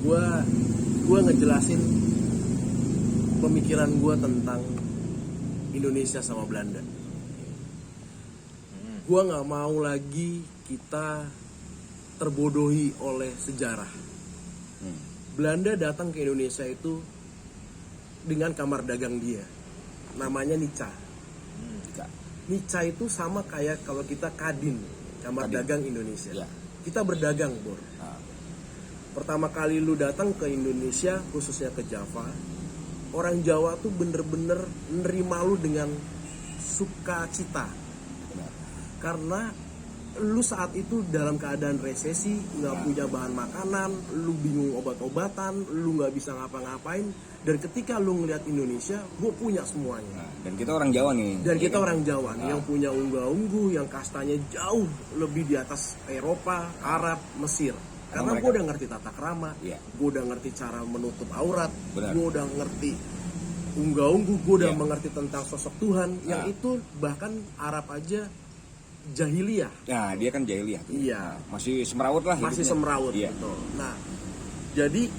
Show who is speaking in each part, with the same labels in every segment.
Speaker 1: gue ngejelasin pemikiran gue tentang Indonesia sama Belanda. Gue nggak mau lagi kita terbodohi oleh sejarah. Belanda datang ke Indonesia itu dengan kamar dagang dia, namanya Nica. Nica itu sama kayak kalau kita Kadin, kamar dagang Indonesia. Ya. Kita berdagang, Bor. Pertama kali lu datang ke Indonesia, khususnya ke Java, orang Jawa tuh bener-bener nerima lu dengan sukacita. Karena lu saat itu dalam keadaan resesi, nggak punya bahan makanan, lu bingung obat-obatan, lu nggak bisa ngapa-ngapain. Dan ketika lu ngeliat Indonesia, gue punya semuanya.
Speaker 2: Dan kita orang Jawa nih.
Speaker 1: Dan kita orang Jawa nih, yang punya unggu-unggu, yang kastanya jauh lebih di atas Eropa, Arab, Mesir. Karena gue udah ngerti tata krama, gue udah ngerti cara menutup aurat, gue udah ngerti unggu-unggu, gue udah mengerti tentang sosok Tuhan. Yang itu bahkan Arab aja jahiliyah.
Speaker 2: Nah, dia kan jahiliyah tuh.
Speaker 1: Iya.
Speaker 2: Masih semrawut lah.
Speaker 1: Masih semrawut gitu. Nah, jadi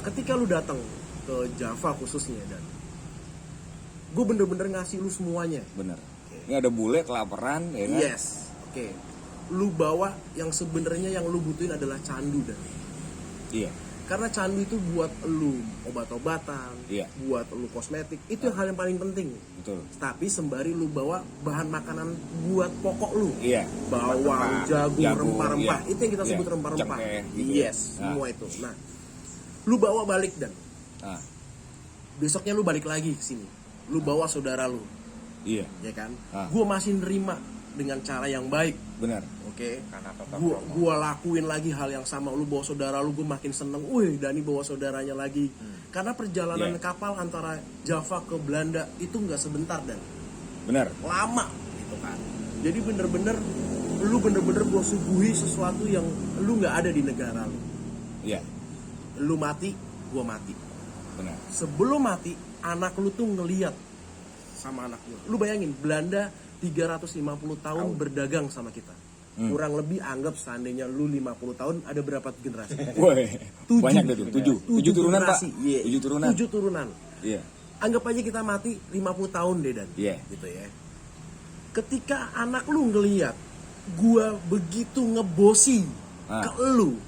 Speaker 1: ketika lu datang ke Java khususnya, dan gue bener-bener ngasih lu semuanya.
Speaker 2: Bener. Ini ada bule kelaparan, ya kan?
Speaker 1: Yes. Lu bawa yang sebenarnya yang lu butuhin adalah candu, dan karena candu itu buat lu obat-obatan, buat lu kosmetik, itu yang hal yang paling penting. Betul. Tapi sembari lu bawa bahan makanan buat pokok lu, bawang, jagung, rempah-rempah, itu yang kita sebut rempah-rempah. Gitu. Yes, semua itu. Nah, lu bawa balik, dan besoknya lu balik lagi ke sini, lu bawa saudara lu, ya kan? Gue masih nerima dengan cara yang baik.
Speaker 2: Benar.
Speaker 1: Gua lakuin lagi hal yang sama. Lu bawa saudara lu, gue makin seneng. Wih, Dani bawa saudaranya lagi. Karena perjalanan kapal antara Java ke Belanda itu nggak sebentar, dan
Speaker 2: benar,
Speaker 1: lama gitu kan. Jadi bener-bener gue suguhi sesuatu yang lu nggak ada di negara lu. Lu mati, gue mati.
Speaker 2: Benar.
Speaker 1: Sebelum mati, anak lu tuh ngeliat sama anak lu. Lu bayangin, Belanda 350 tahun berdagang sama kita. Kurang lebih anggap seandainya lu 50 tahun, ada berapa generasi?
Speaker 2: Woi, banyak deh tuh. 7 turunan, Pak. 7
Speaker 1: turunan. Anggap aja kita mati 50 tahun deh, dan gitu ya. Ketika anak lu ngeliat gua begitu ngebosi ke lu,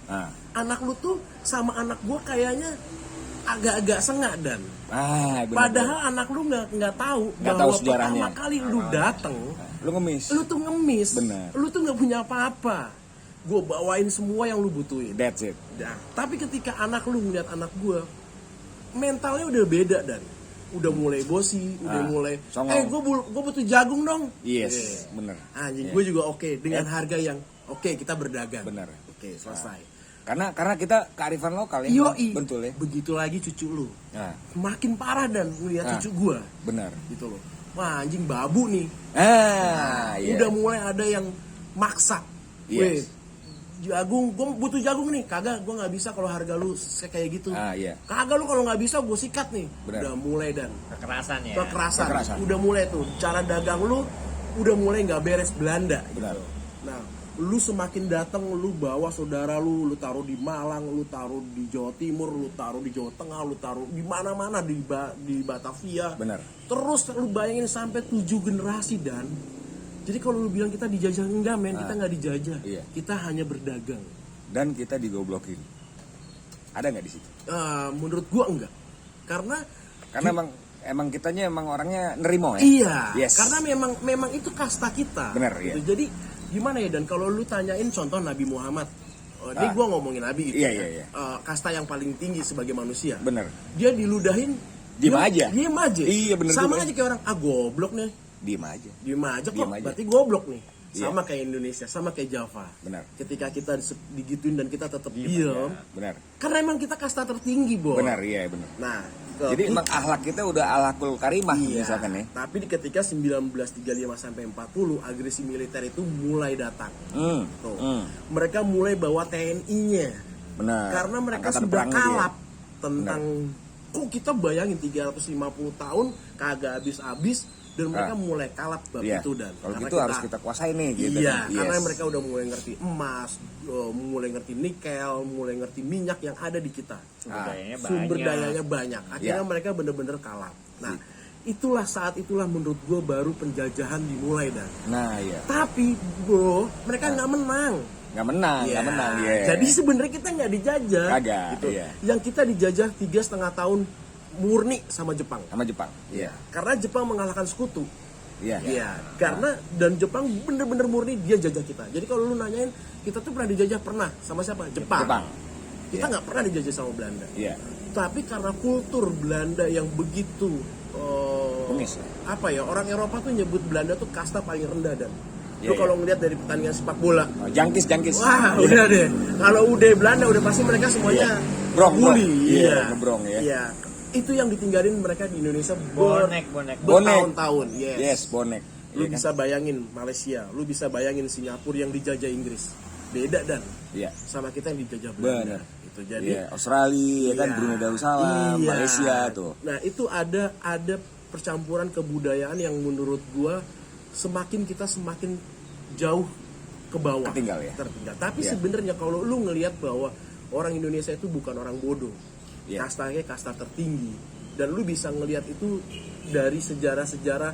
Speaker 1: anak lu tuh sama anak gua kayaknya agak-agak sengak, dan padahal anak lu nggak tahu bahwa pertama kali lu dateng, lu tuh ngemis, lu tuh nggak punya apa-apa. Gue bawain semua yang lu butuhin.
Speaker 2: That's it.
Speaker 1: Nah, tapi ketika anak lu ngeliat anak gue, mentalnya udah beda, dan udah mulai bosi, udah mulai, gue butuh jagung dong.
Speaker 2: Yes, bener.
Speaker 1: Anjing, gue juga dengan harga yang kita berdagang.
Speaker 2: Bener.
Speaker 1: Selesai.
Speaker 2: Karena kita kearifan lokal ya. Betul ya.
Speaker 1: Begitu lagi cucu lu. Makin parah, dan ngeliat cucu gua.
Speaker 2: Benar.
Speaker 1: Gitu loh. Wah, anjing babu nih. Udah mulai ada yang maksa. Weh, jagung, gua butuh jagung nih. Kagak, gua nggak bisa kalau harga lu kayak gitu. Kagak, lu kalau nggak bisa gua sikat nih.
Speaker 2: Benar.
Speaker 1: Udah mulai, dan
Speaker 3: kekerasan.
Speaker 1: Udah mulai tuh. Cara dagang lu udah mulai nggak beres Belanda.
Speaker 2: Benar.
Speaker 1: Gitu. Nah, lu semakin datang, lu bawa saudara lu taruh di Malang, lu taruh di Jawa Timur, lu taruh di Jawa Tengah, lu taruh di mana-mana di Batavia.
Speaker 2: Benar.
Speaker 1: Terus lu bayangin sampai 7 generasi, dan jadi kalau lu bilang kita dijajah, enggak, men, kita nggak dijajah. Kita hanya berdagang.
Speaker 2: Dan kita digoblokin. Ada nggak di situ?
Speaker 1: Menurut gua enggak. Karena
Speaker 2: emang kitanya orangnya nerimo ya.
Speaker 1: Iya. Yes. Karena memang itu kasta kita.
Speaker 2: Benar,
Speaker 1: gitu. Jadi gimana ya, dan kalau lu tanyain contoh Nabi Muhammad, ini gue ngomongin Nabi gitu, kasta yang paling tinggi sebagai manusia.
Speaker 2: Bener.
Speaker 1: Dia diludahin,
Speaker 2: diem aja.
Speaker 1: Iya, bener. Sama aja kayak orang, goblok nih.
Speaker 2: Diem aja
Speaker 1: kok, berarti goblok nih. Sama kayak Indonesia, sama kayak Java.
Speaker 2: Benar.
Speaker 1: Ketika kita digituin dan kita tetap diem.
Speaker 2: Benar.
Speaker 1: Karena emang kita kasta tertinggi, Bo.
Speaker 2: Benar, benar.
Speaker 1: Nah,
Speaker 2: jadi emang akhlak kita udah alakul karimah, misalkan ya.
Speaker 1: Tapi ketika 1935 sampai 40, agresi militer itu mulai datang. Mereka mulai bawa TNI-nya.
Speaker 2: Benar.
Speaker 1: Karena mereka sudah kalap tentang kok kita bayangin 350 tahun kagak habis-habis, dan mereka mulai kalap bab
Speaker 2: Iya.
Speaker 1: itu, dan
Speaker 2: Kalau
Speaker 1: karena
Speaker 2: gitu harus kita kuasain nih gitu.
Speaker 1: iya,
Speaker 2: kan.
Speaker 1: karena
Speaker 2: Yes.
Speaker 1: mereka udah mulai ngerti emas, mulai ngerti nikel, mulai ngerti minyak yang ada di kita. Sumber dayanya banyak. Akhirnya
Speaker 2: Iya.
Speaker 1: mereka bener-bener kalap. Nah, itulah saat itulah menurut gue baru penjajahan dimulai, dan.
Speaker 2: Nah, iya.
Speaker 1: Tapi bro, mereka nggak menang.
Speaker 2: Nggak menang,
Speaker 1: Iya.
Speaker 2: nggak menang. Iya.
Speaker 1: Jadi sebenarnya kita nggak dijajah.
Speaker 2: Kagak,
Speaker 1: Gitu.
Speaker 2: iya.
Speaker 1: Yang kita dijajah 3,5 tahun murni sama Jepang.
Speaker 2: Sama Jepang. Iya.
Speaker 1: Karena Jepang mengalahkan sekutu.
Speaker 2: Iya.
Speaker 1: Iya, karena dan Jepang bener-bener murni dia jajah kita. Jadi kalau lu nanyain kita tuh pernah dijajah, pernah sama siapa? Jepang. Kita nggak pernah dijajah sama Belanda.
Speaker 2: Iya.
Speaker 1: Tapi karena kultur Belanda yang begitu
Speaker 2: Kumis.
Speaker 1: apa ya, orang Eropa tuh nyebut Belanda tuh kasta paling rendah, dan lu
Speaker 2: Iya,
Speaker 1: kalau ngeliat dari pertandingan sepak bola,
Speaker 2: Oh, jangkis.
Speaker 1: wah udah deh, kalau udah Belanda udah pasti mereka semuanya
Speaker 2: Brong,
Speaker 1: bully.
Speaker 2: iya, ngebrong ya.
Speaker 1: Iya, itu yang ditinggalin mereka di Indonesia
Speaker 3: Bonek.
Speaker 1: bertahun-tahun.
Speaker 2: Yes, bonek.
Speaker 1: Lu
Speaker 2: Iya kan?
Speaker 1: bisa bayangin Malaysia, lu bisa bayangin Singapura yang dijajah Inggris, beda dan
Speaker 2: Iya.
Speaker 1: sama kita yang dijajah Belanda.
Speaker 2: Bener.
Speaker 1: Itu jadi
Speaker 2: Iya, Australia ya kan,
Speaker 1: iya,
Speaker 2: Brunei Darussalam,
Speaker 1: iya.
Speaker 2: Malaysia tuh.
Speaker 1: Nah, itu ada percampuran kebudayaan yang menurut gua semakin kita semakin jauh ke bawah.
Speaker 2: Tertinggal ya?
Speaker 1: Tertinggal. Tapi
Speaker 2: Iya.
Speaker 1: sebenarnya kalau lu ngelihat bahwa orang Indonesia itu bukan orang bodoh.
Speaker 2: Iya.
Speaker 1: Kastanya kasta tertinggi. Dan lu bisa ngelihat itu dari sejarah-sejarah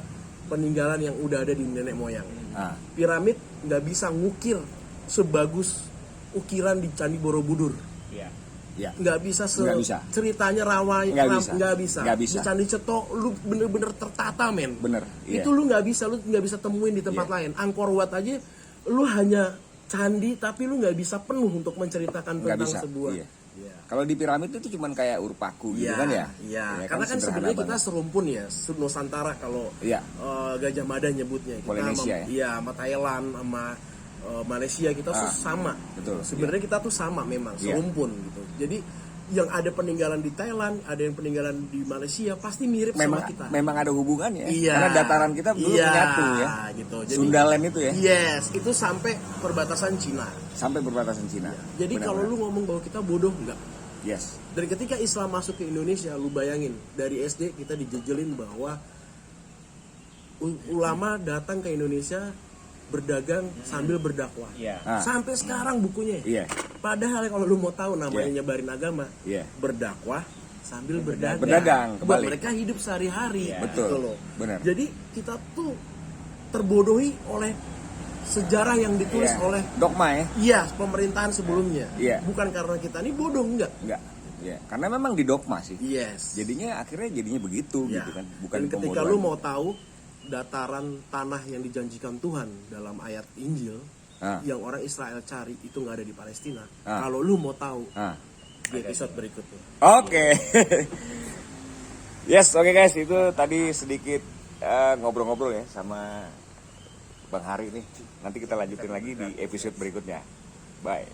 Speaker 1: peninggalan yang udah ada di nenek moyang.
Speaker 2: Ah,
Speaker 1: Piramid nggak bisa ngukir sebagus ukiran di Candi Borobudur.
Speaker 2: iya.
Speaker 1: Nggak bisa
Speaker 2: Nggak bisa.
Speaker 1: ceritanya rawai,
Speaker 2: Nggak bisa.
Speaker 1: nggak bisa.
Speaker 2: Nggak bisa.
Speaker 1: Di Candi Ceto lu bener-bener tertata, men.
Speaker 2: Bener. Iya.
Speaker 1: Itu lu nggak bisa temuin di tempat
Speaker 2: Iya.
Speaker 1: lain. Angkor Wat aja lu hanya candi, tapi lu nggak bisa penuh untuk menceritakan
Speaker 2: Nggak
Speaker 1: tentang
Speaker 2: bisa.
Speaker 1: sebuah.
Speaker 2: Iya. Kalau di piramid itu cuman kayak urpaku gitu kan ya?
Speaker 1: Iya.
Speaker 2: Ya
Speaker 1: Karena kan
Speaker 2: sederhana
Speaker 1: sebenarnya kita
Speaker 2: banget.
Speaker 1: serumpun ya, Nusantara kalau
Speaker 2: Iya.
Speaker 1: Gajah Mada nyebutnya. Kita
Speaker 2: Polinesia ya?
Speaker 1: Iya, sama Thailand, sama Malaysia kita tuh sama.
Speaker 2: betul.
Speaker 1: Sebenarnya kita tuh sama memang,
Speaker 2: Iya.
Speaker 1: serumpun gitu. Jadi yang ada peninggalan di Thailand, ada yang peninggalan di Malaysia, pasti mirip
Speaker 2: memang
Speaker 1: sama kita.
Speaker 2: memang ada hubungannya.
Speaker 1: Iya.
Speaker 2: Karena dataran kita dulu
Speaker 1: Iya,
Speaker 2: menyatu ya.
Speaker 1: Gitu. Jadi,
Speaker 2: Sundaland itu ya.
Speaker 1: Yes, itu sampai perbatasan Cina.
Speaker 2: Sampai perbatasan Cina.
Speaker 1: Jadi kalau lu ngomong bahwa kita bodoh, enggak.
Speaker 2: Yes.
Speaker 1: Dan ketika Islam masuk ke Indonesia, lu bayangin dari SD kita dijejelin bahwa ulama datang ke Indonesia berdagang sambil berdakwah.
Speaker 3: Iya.
Speaker 2: Ah.
Speaker 1: Sampai sekarang bukunya.
Speaker 2: Iya.
Speaker 1: Padahal kalau lu mau tahu namanya
Speaker 2: Iya.
Speaker 1: nyebarin agama,
Speaker 2: Iya.
Speaker 1: berdakwah sambil berdagang.
Speaker 2: Berdagang,
Speaker 1: Buat
Speaker 2: kebalik.
Speaker 1: mereka hidup sehari-hari.
Speaker 3: Iya.
Speaker 2: Betul.
Speaker 1: Gitu loh.
Speaker 2: Benar.
Speaker 1: Jadi kita tuh terbodohi oleh sejarah yang ditulis
Speaker 2: Iya.
Speaker 1: oleh
Speaker 2: Dogma ya.
Speaker 1: iya pemerintahan sebelumnya.
Speaker 2: Iya.
Speaker 1: Bukan karena kita ini bodoh, enggak.
Speaker 2: Enggak. Ya, karena memang di dogma sih.
Speaker 1: Yes.
Speaker 2: Jadinya begitu
Speaker 1: Ya.
Speaker 2: gitu kan. Bukan
Speaker 1: Dan ketika
Speaker 2: pembodohan.
Speaker 1: lu mau tahu dataran tanah yang dijanjikan Tuhan dalam ayat Injil
Speaker 2: Ah.
Speaker 1: yang orang Israel cari itu nggak ada di Palestina.
Speaker 2: Ah.
Speaker 1: Kalau lu mau tahu
Speaker 2: Ah.
Speaker 1: di episode berikutnya.
Speaker 2: Oke. Yes, oke guys, itu tadi sedikit ngobrol-ngobrol ya sama Bang Hari nih. Nanti kita lanjutin lagi di episode berikutnya. Bye.